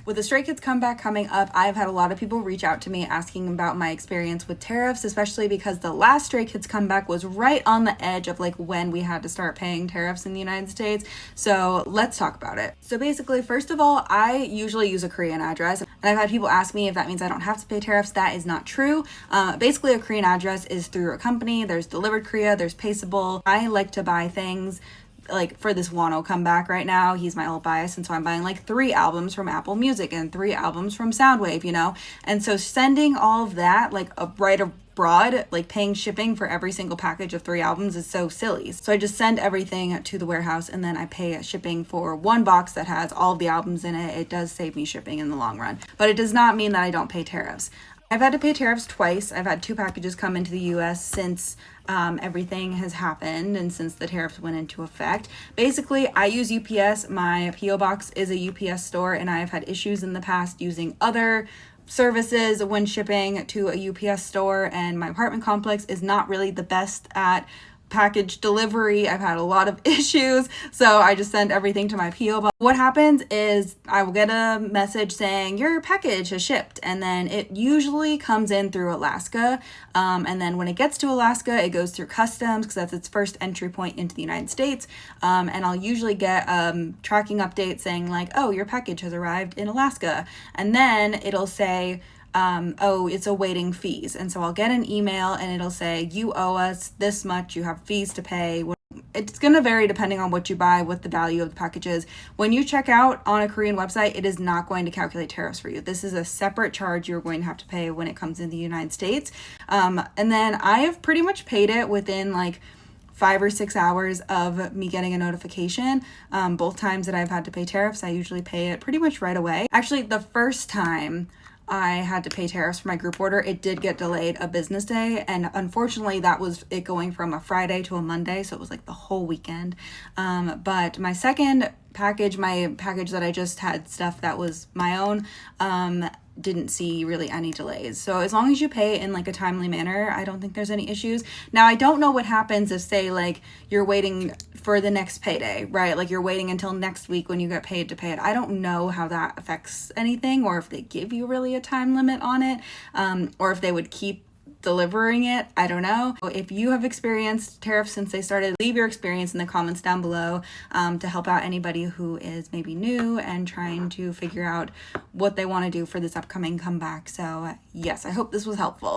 With the Stray Kids comeback coming up, I've had a lot of people reach out to me asking about my experience with tariffs, especially because the last Stray Kids comeback was right on the edge of like when we had to start paying tariffs in the United States. So let's talk about it. So basically, first of all, I usually use a Korean address, and I've had people ask me if that means I don't have to pay tariffs. That is not true. Basically, a Korean address is through a company. There's Delivered Korea, there's Paceable. I like to buy things like for this Wano comeback right now. He's my old bias, and so I'm buying like 3 albums from Apple Music and 3 albums from Soundwave, you know? And so sending all of that like right abroad, like paying shipping for every single package of 3 albums is so silly. So I just send everything to the warehouse, and then I pay shipping for 1 box that has all of the albums in it. It does save me shipping in the long run, but it does not mean that I don't pay tariffs. I've had to pay tariffs twice. I've had 2 packages come into the US since everything has happened and since the tariffs went into effect. Basically, I use UPS. My P.O. box is a UPS store, and I've had issues in the past using other services when shipping to a UPS store, and my apartment complex is not really the best at package delivery. I've had a lot of issues, so I just send everything to my P.O. box. What happens is I will get a message saying your package has shipped, and then it usually comes in through Alaska, and then when it gets to Alaska, it goes through customs because that's its first entry point into the United States, and I'll usually get tracking update saying like, oh, your package has arrived in Alaska, and then it'll say oh, it's awaiting fees. And so I'll get an email and it'll say, you owe us this much, you have fees to pay. It's going to vary depending on what you buy, what the value of the package is. When you check out on a Korean website, it is not going to calculate tariffs for you. This is a separate charge you're going to have to pay when it comes in the United States. And then I have pretty much paid it within like 5 or 6 hours of me getting a notification. Both times that I've had to pay tariffs, I usually pay it pretty much right away. Actually, the first time I had to pay tariffs for my group order, it did get delayed a business day, and unfortunately that was it going from a Friday to a Monday, so it was like the whole weekend. But my second package, my package that I just had stuff that was my own, didn't see really any delays. So as long as you pay in like a timely manner, I don't think there's any issues. Now, I don't know what happens if, say, like you're waiting for the next payday, right? Like you're waiting until next week when you get paid to pay it. I don't know how that affects anything, or if they give you really a time limit on it, or if they would keep delivering it. I don't know. If you have experienced tariffs since they started, leave your experience in the comments down below to help out anybody who is maybe new and trying to figure out what they want to do for this upcoming comeback. So yes, I hope this was helpful.